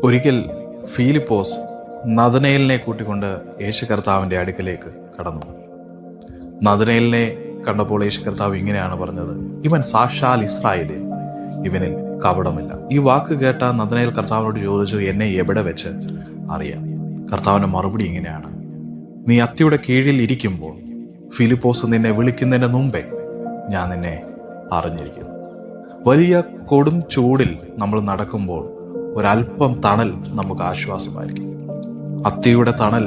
ഒരിക്കൽ ഫിലിപ്പോസ് നഥനയേലിനെ കൂട്ടിക്കൊണ്ട് യേശു കർത്താവിൻ്റെ അടുക്കലേക്ക് കടന്നു. നഥനയേലിനെ കണ്ടപ്പോൾ യേശു കർത്താവ് ഇങ്ങനെയാണ് പറഞ്ഞത്: ഇവൻ സാക്ഷാൽ ഇസ്രായേലേ, ഇവനിൽ കപടമില്ല. ഈ വാക്ക് കേട്ട നഥനയേൽ കർത്താവിനോട് ചോദിച്ചു, എന്നെ എവിടെ വെച്ച് അറിയാം? കർത്താവിൻ്റെ മറുപടി ഇങ്ങനെയാണ്: നീ അത്തിയുടെ കീഴിൽ ഇരിക്കുമ്പോൾ ഫിലിപ്പോസ് നിന്നെ വിളിക്കുന്നതിന് മുമ്പേ ഞാൻ നിന്നെ അറിഞ്ഞിരിക്കുന്നു. വലിയ കൊടും ചൂടിൽ നമ്മൾ നടക്കുമ്പോൾ ഒരല്പം തണൽ നമുക്ക് ആശ്വാസമായിരിക്കും. അത്തിയുടെ തണൽ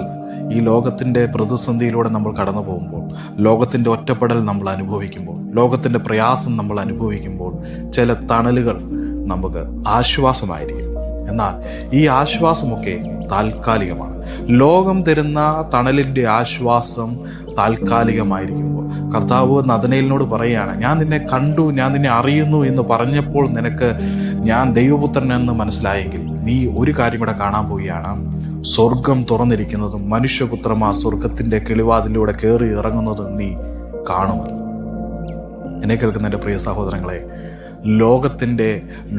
ഈ ലോകത്തിൻ്റെ പ്രതിസന്ധിയിലൂടെ നമ്മൾ കടന്നു പോകുമ്പോൾ, ലോകത്തിൻ്റെ ഒറ്റപ്പെടൽ നമ്മൾ അനുഭവിക്കുമ്പോൾ, ലോകത്തിൻ്റെ പ്രയാസം നമ്മൾ അനുഭവിക്കുമ്പോൾ ചില തണലുകൾ നമുക്ക് ആശ്വാസമായിരിക്കും. എന്നാൽ ഈ ആശ്വാസമൊക്കെ താൽക്കാലികമാണ്. ലോകം തരുന്ന തണലിൻ്റെ ആശ്വാസം താൽക്കാലികമായിരിക്കുമ്പോൾ കർത്താവ് നഥനയേലിനോട് പറയുകയാണ്: ഞാൻ നിന്നെ കണ്ടു, ഞാൻ നിന്നെ അറിയുന്നു എന്ന് പറഞ്ഞപ്പോൾ നിനക്ക് ഞാൻ ദൈവപുത്രനെന്ന് മനസ്സിലായെങ്കിൽ നീ ഒരു കാര്യം കൂടെ കാണാൻ പോവുകയാണ്. സ്വർഗം തുറന്നിരിക്കുന്നതും മനുഷ്യപുത്രന്മാർ സ്വർഗത്തിൻ്റെ കിളിവാതിലൂടെ കയറി ഇറങ്ങുന്നതും നീ കാണുമല്ലോ. എന്നെ കേൾക്കുന്ന എൻ്റെ പ്രിയ സഹോദരങ്ങളെ,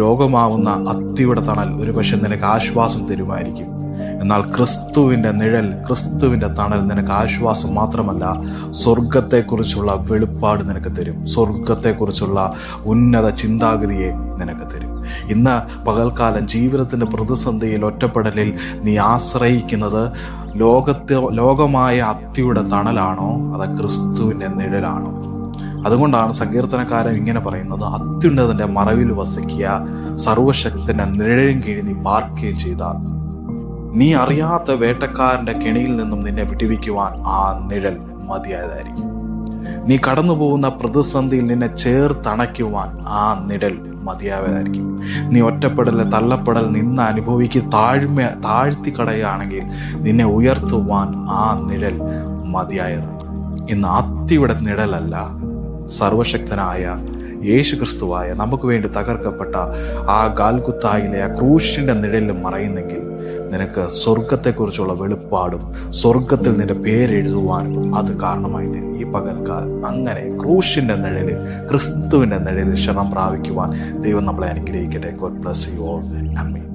ലോകമാവുന്ന അത്തിയുടെ തണൽ ഒരുപക്ഷെ നിനക്ക് ആശ്വാസം തരുമായിരിക്കും. എന്നാൽ ക്രിസ്തുവിൻ്റെ നിഴൽ, ക്രിസ്തുവിൻ്റെ തണൽ നിനക്ക് ആശ്വാസം മാത്രമല്ല, സ്വർഗത്തെക്കുറിച്ചുള്ള വെളിപ്പാട് നിനക്ക് തരും. സ്വർഗത്തെക്കുറിച്ചുള്ള ഉന്നത ചിന്താഗതിയെ നിനക്ക് തരും. ഇന്ന് പകൽക്കാലം ജീവിതത്തിൻ്റെ പ്രതിസന്ധിയിൽ, ഒറ്റപ്പെടലിൽ നീ ആശ്രയിക്കുന്നത് ലോകമായ അത്തിയുടെ തണലാണോ അതോ ക്രിസ്തുവിൻ്റെ നിഴലാണോ? അതുകൊണ്ടാണ് സങ്കീർത്തനക്കാരൻ ഇങ്ങനെ പറയുന്നത്: അത്യുന്നതന്റെ മറവിൽ വസിക്കുക, സർവശക്തന്റെ നിഴലിൻ കീഴിൽ നീ പാർക്കുകയും ചെയ്താൽ നീ അറിയാത്ത വേട്ടക്കാരന്റെ കെണിയിൽ നിന്നും നിന്നെ വിടുവിക്കുവാൻ ആ നിഴൽ മതിയായതായിരിക്കും. നീ കടന്നു പോകുന്ന പ്രതിസന്ധിയിൽ നിന്നെ ചേർത്തണയ്ക്കുവാൻ ആ നിഴൽ മതിയായതായിരിക്കും. നീ ഒറ്റപ്പെടൽ, തള്ളപ്പെടൽ നിന്ന് താഴ്ത്തി കളയുകയാണെങ്കിൽ നിന്നെ ഉയർത്തുവാൻ ആ നിഴൽ മതിയായതാണ്. ഇന്ന് അത്തിയുടെ നിഴലല്ല, സർവശക്തനായ യേശു ക്രിസ്തുവായ നമുക്ക് വേണ്ടി തകർക്കപ്പെട്ട ആ ഗാൽഗുത്തായിലെ ആ ക്രൂശിന്റെ നിഴലിൽ മറയുന്നെങ്കിൽ നിനക്ക് സ്വർഗത്തെക്കുറിച്ചുള്ള വെളിപ്പാടും സ്വർഗത്തിൽ നിന്റെ പേരെഴുതുവാനും അത് കാരണമായി തരും. ഈ പകൽക്കാലം അങ്ങനെ ക്രൂശിന്റെ നിഴലിൽ, ക്രിസ്തുവിന്റെ നിഴലിൽ ശരണം പ്രാപിക്കുവാൻ ദൈവം നമ്മളെ അനുഗ്രഹിക്കട്ടെ. God bless you all. Amen.